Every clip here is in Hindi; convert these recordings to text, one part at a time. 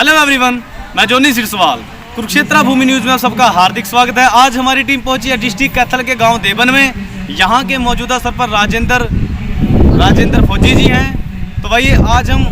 हेलो एवरीवन, मैं जोनी सिरसवाल कुरुक्षेत्र भूमि न्यूज़ में सबका हार्दिक स्वागत है। आज हमारी टीम पहुंची है डिस्ट्रिक्ट कैथल के गांव देवन में। यहां के मौजूदा सरपंच राजेंद्र फौजी जी हैं। तो भाई आज हम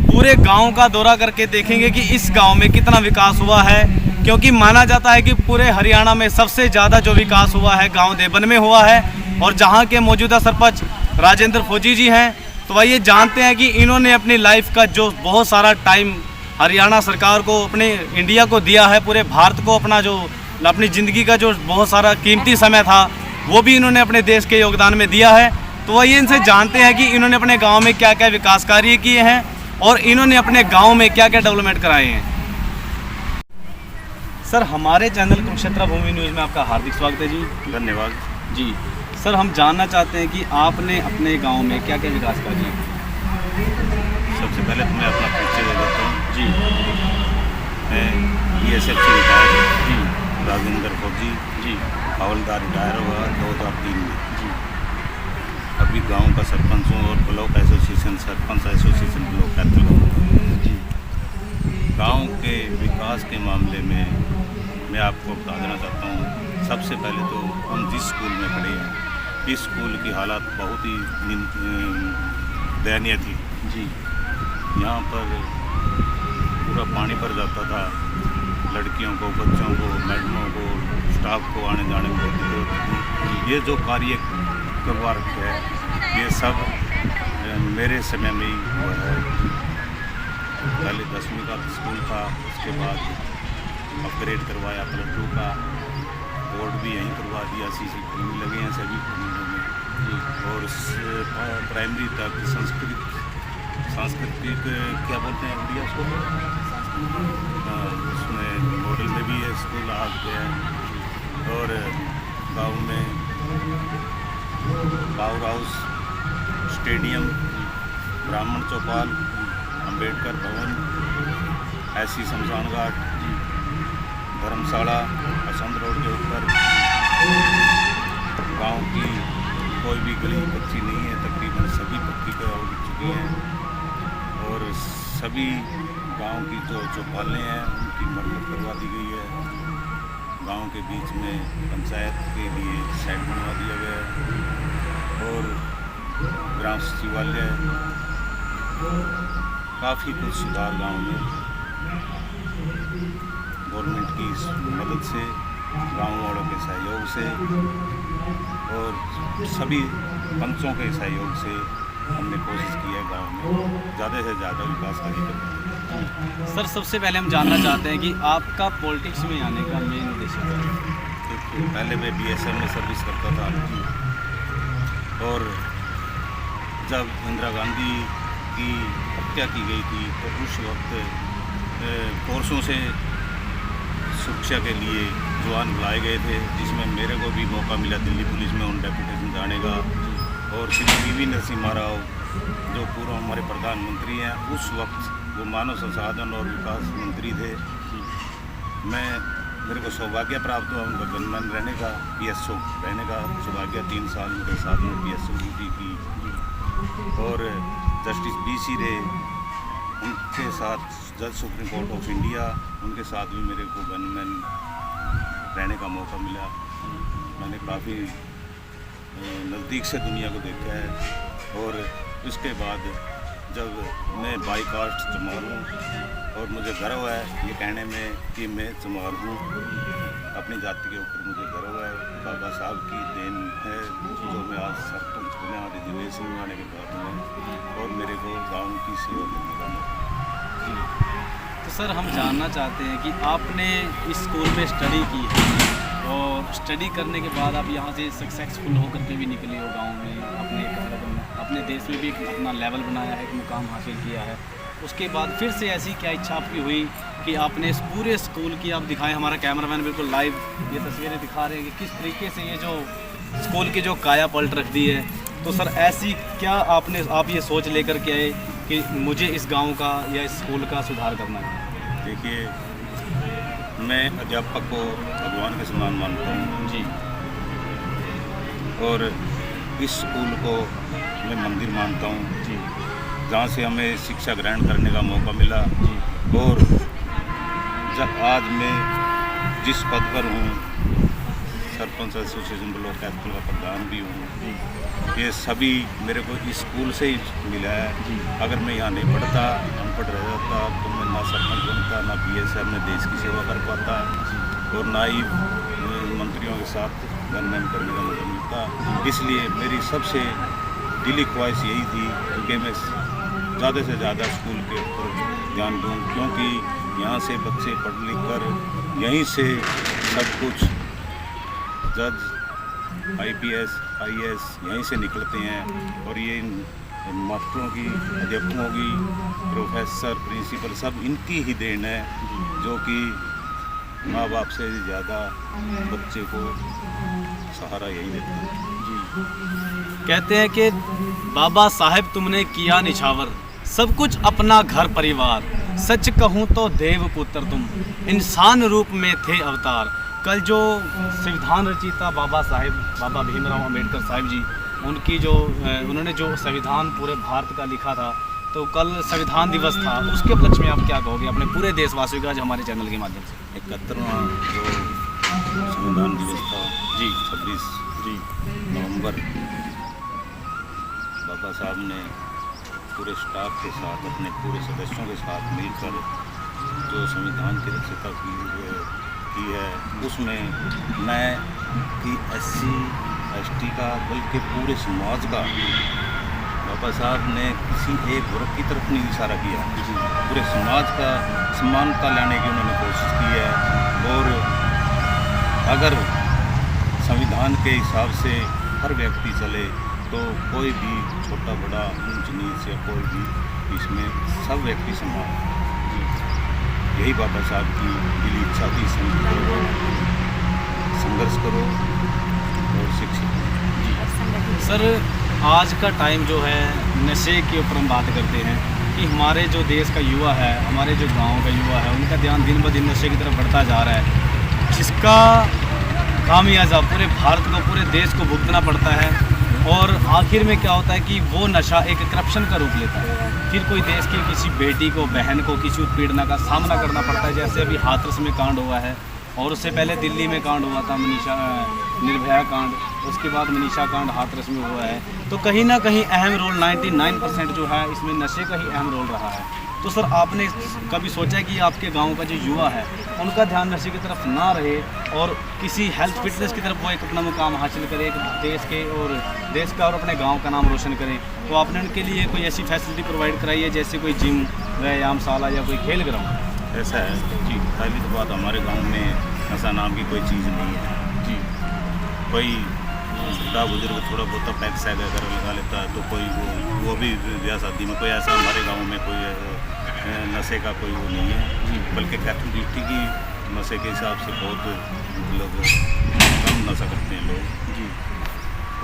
पूरे गांव का दौरा करके देखेंगे कि इस गांव में कितना विकास हुआ है, क्योंकि माना जाता है कि पूरे हरियाणा में सबसे ज़्यादा जो विकास हुआ है गाँव देवन में हुआ है। और जहाँ के मौजूदा सरपंच राजेंद्र फौजी जी हैं, तो भाई ये जानते हैं कि इन्होंने अपनी लाइफ का जो बहुत सारा टाइम हरियाणा सरकार को, अपने इंडिया को दिया है, पूरे भारत को अपनी ज़िंदगी का जो बहुत सारा कीमती समय था वो भी इन्होंने अपने देश के योगदान में दिया है। तो वही इनसे जानते हैं कि इन्होंने अपने गांव में क्या क्या विकास कार्य किए हैं और इन्होंने अपने गांव में क्या क्या डेवलपमेंट कराए हैं। सर, हमारे चैनल कुरुक्षेत्र भूमि न्यूज़ में आपका हार्दिक स्वागत है जी। धन्यवाद जी सर, हम जानना चाहते हैं कि आपने अपने गाँव में क्या क्या विकास कार्य किए। सबसे पहले तो मैं अपना परिचय दे देता हूँ जी। मैं BSF से रिटायर जी। राजेंद्र फौजी जी। हवलदार रिटायर हुआ 2003 में। जी। अभी गांव का सरपंच हूँ और block association sarpanch association block Kaithal हूँ। जी। गांव के विकास के मामले में मैं आपको बता देना चाहता हूँ। सबसे पहले तो हम जिस स्कूल में पढ़े हैं, इस स्कूल की हालत बहुत ही दयनीय थी जी। यहाँ पर पूरा पानी भर जाता था। लड़कियों को, बच्चों को, मैडमों को, स्टाफ को आने जाने में बहुत दिक्कत होती थी। ये जो कार्य करवा रखे हैं ये सब मेरे समय में ही हुआ है। पहले 10वीं का स्कूल था, उसके बाद अपग्रेड करवाया +2 का, बोर्ड भी यहीं करवा दिया, CCTV लगे हैं सभी कॉलेजों में। और प्राइमरी तक सांस्कृतिक क्या बोलते हैं इंडिया उसको, उसमें मॉडल में भी ये स्कूल आ गया है। और गांव में पावर हाउस, स्टेडियम, ब्राह्मण चौपाल, अंबेडकर भवन, ऐसी शमशान घाट, धर्मशाला असंध रोड के ऊपर। गांव की कोई भी गली कच्ची नहीं है, तकरीबन सभी पक्की हो चुकी हैं। और सभी गांव की जो चौपालें हैं उनकी मरम्मत करवा दी गई है। गांव के बीच में पंचायत के लिए शेड बनवा दिया गया है और ग्राम सचिवालय, काफ़ी कुछ सुधार गांव में गवर्नमेंट की मदद से, गांव वालों के सहयोग से और सभी पंचों के सहयोग से हमने कोशिश की है गांव में ज़्यादा से ज़्यादा विकास कार्य करना। सर, सबसे पहले हम जानना चाहते हैं कि आपका पॉलिटिक्स में आने का मेन उद्देश्य क्या है। देखिए, पहले मैं BSF में सर्विस करता था और जब इंदिरा गांधी की हत्या की गई थी तो उस वक्त फोर्सों से सुरक्षा के लिए जवान बुलाए गए थे, जिसमें मेरे को भी मौका मिला दिल्ली पुलिस में उन डेपुटेशन जाने का। और श्री PV नरसिम्हा राव जो पूर्व हमारे प्रधानमंत्री हैं, उस वक्त वो मानव संसाधन और विकास मंत्री थे। मेरे को सौभाग्य प्राप्त हुआ उनका गनमैन रहने का, PSO रहने का सौभाग्य। 3 साल उनके साथ में PSO ड्यूटी की। और जस्टिस BC रे, उनके साथ जज सुप्रीम कोर्ट ऑफ इंडिया, उनके साथ भी मेरे को गनमैन रहने का मौका मिला। मैंने काफ़ी नज़दीक से दुनिया को देखा है। और उसके बाद जब मैं बाई कास्ट चमार हूँ और मुझे गर्व है ये कहने में कि मैं चमार हूँ, अपनी जाति के ऊपर मुझे गर्व है। बाबा साहब की देन है जो मैं आज सरपंच बने और रिजर्वेशन में आने के बाद में, और मेरे को गाँव की सेवा करने का मौका। तो सर, हम जानना चाहते हैं कि आपने इस स्कूल में स्टडी की है और स्टडी करने के बाद आप यहाँ से सक्सेसफुल होकर के भी निकले हो गांव में, अपने देश में भी अपना लेवल बनाया है, एक मुकाम हासिल किया है। उसके बाद फिर से ऐसी क्या इच्छा आपकी हुई कि आपने इस पूरे स्कूल की, आप दिखाएं, हमारा कैमरामैन बिल्कुल लाइव ये तस्वीरें दिखा रहे हैं कि किस तरीके से ये जो स्कूल की जो काया पलट रख दी है। तो सर, ऐसी क्या आप ये सोच लेकर के आए कि मुझे इस गांव का या इस स्कूल का सुधार करना है। देखिए, मैं अध्यापक को भगवान के समान मानता हूँ जी, और इस स्कूल को मैं मंदिर मानता हूँ जी, जहाँ से हमें शिक्षा ग्रहण करने का मौका मिला जी। और जब आज मैं जिस पद पर हूँ, सरपंच एसोसिएशन ब्लॉक कैथल का प्रधान भी हूँ, ये सभी मेरे को इस स्कूल से ही मिला है। अगर मैं यहाँ नहीं पढ़ता, अनपढ़ रह जाता, तो मैं ना सरपंच बनता, ना BSF में देश की सेवा कर पाता, और ना ही मंत्रियों के साथ गनमैन करने का मौका मिलता। इसलिए मेरी सबसे दिली ख्वाहिश यही थी कि मैं ज़्यादा से ज़्यादा स्कूल के ऊपर ध्यान दूँ, क्योंकि यहाँ से बच्चे पढ़ लिख कर यहीं से सब कुछ जज, IPS, IAS यहीं से निकलते हैं। और ये मास्टरों की, अध्यापकों की, प्रोफेसर, प्रिंसिपल सब इनकी ही देन है, जो कि माँ बाप से ज़्यादा बच्चे को सहारा यही देते हैं। कहते हैं कि बाबा साहेब तुमने किया निछावर, सब कुछ अपना घर परिवार, सच कहूँ तो देव पुत्र तुम, इंसान रूप में थे अवतार। कल जो संविधान रचयिता बाबा साहेब, बाबा भीमराव अम्बेडकर साहब जी, उनकी जो उन्होंने जो संविधान पूरे भारत का लिखा था, तो कल संविधान दिवस था, उसके उपलक्ष्य में आप क्या कहोगे अपने पूरे देशवासियों का, आज हमारे चैनल के माध्यम से? 71वां जो संविधान दिवस था जी, 26 नवंबर, बाबा साहब ने पूरे स्टाफ के साथ, अपने पूरे सदस्यों के साथ मिलकर जो संविधान की रचना की है, उसमें मैं कि SC ST का, बल्कि पूरे समाज का, बाबा साहब ने किसी एक वर्ग की तरफ नहीं इशारा किया, पूरे समाज का समानता लाने की उन्होंने कोशिश की है। और अगर संविधान के हिसाब से हर व्यक्ति चले तो कोई भी छोटा बड़ा, ऊंच नीच या कोई भी, इसमें सब व्यक्ति समान। यही बाबा साहब की दिली इच्छा थी, संघर्ष करो और शिक्षित हो। सर, आज का टाइम जो है, नशे के ऊपर हम बात करते हैं कि हमारे जो देश का युवा है, हमारे जो गांव का युवा है, उनका ध्यान दिन ब दिन नशे की तरफ बढ़ता जा रहा है, जिसका खामियाजा पूरे भारत को, पूरे देश को भुगतना पड़ता है। और आखिर में क्या होता है कि वो नशा एक करप्शन का रूप लेता है, फिर कोई देश की किसी बेटी को, बहन को किसी उत्पीड़ना का सामना करना पड़ता है, जैसे अभी हाथरस में कांड हुआ है, और उससे पहले दिल्ली में कांड हुआ था, निर्भया कांड, उसके बाद मनीषा कांड हाथरस में हुआ है। तो कहीं ना कहीं अहम रोल 99% जो है इसमें नशे का ही अहम रोल रहा है। तो सर, आपने कभी सोचा है कि आपके गांव का जो युवा है, उनका ध्यान नशे की तरफ ना रहे और किसी हेल्थ फिटनेस की तरफ वो एक अपना मुकाम हासिल करे, एक देश का और अपने गांव का नाम रोशन करें, तो आपने उनके लिए कोई ऐसी फैसिलिटी प्रोवाइड कराई है, जैसे कोई जिम, व्यायामशाला या कोई खेल ग्राउंड? ऐसा है जी, पहली तो बात, हमारे गांव में नशा नाम की कोई चीज़ नहीं है जी। कोई बूढ़ा बुजुर्ग थोड़ा बहुत पैक सैग अगर लगा लेता है तो कोई वो भी ब्याह शादी में, कोई ऐसा हमारे गांव में कोई नशे का कोई वो नहीं है जी। बल्कि कैथल डिस्ट्रिक्ट की नशे के हिसाब से बहुत लोग कम नशा करते हैं लोग जी।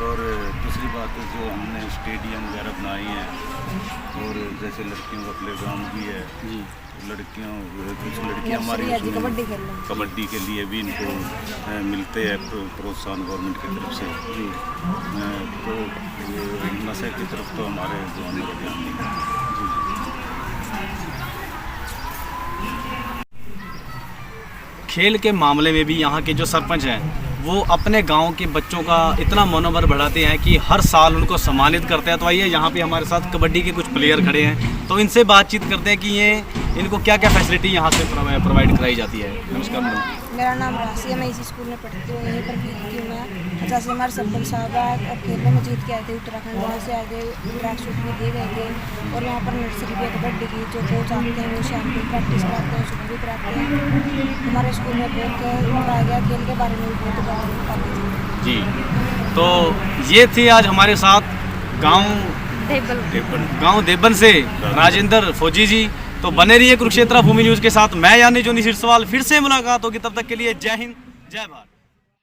और दूसरी बात जो हमने स्टेडियम वगैरह बनाए हैं, और जैसे लड़कियों का प्लेग्राउंड भी है जी, कुछ लड़कियाँ हमारी कबड्डी के लिए भी इनको मिलते हैं प्रोत्साहन गवर्नमेंट की तरफ से जी। तो नशे की तरफ तो हमारे जवानों का ध्यान नहीं है। खेल के मामले में भी यहाँ के जो सरपंच हैं, वो अपने गांव के बच्चों का इतना मनोबल बढ़ाते हैं कि हर साल उनको सम्मानित करते हैं। तो आइए, यहाँ पे हमारे साथ कबड्डी के कुछ प्लेयर खड़े हैं, तो इनसे बातचीत करते हैं कि इनको क्या क्या फैसिलिटी यहाँ से प्रोवाइड कराई जाती है। नमस्कार मैडम। मेरा नाम राशि है, मैं इसी स्कूल में पढ़ती हूँ, यहीं पर खेलती हूँ मैं। अच्छा से हमारे सरपंच साहब और खेलों में जीत के आए थे उत्तराखंड, वहाँ से आगे ट्रैक सूट भी दिए गए थे। और यहाँ पर नर्सरी भी है कबड्डी की, जो कोच आते हैं वो शाम को प्रैक्टिस कराते हैं, सुबह भी कराते हैं। हमारे स्कूल में बहुत कराया गया, खेल के बारे में भी बहुत ज़्यादा बताते थे जी। तो ये थी आज हमारे साथ गाँव देबन से राजेंद्र फौजी जी। तो बने रहिए कुरुक्षेत्र भूमि न्यूज़ के साथ। मैं यानी जोनी सिरसवाल, फिर से मुलाकात होगी, तब तक के लिए जय हिंद, जय भारत।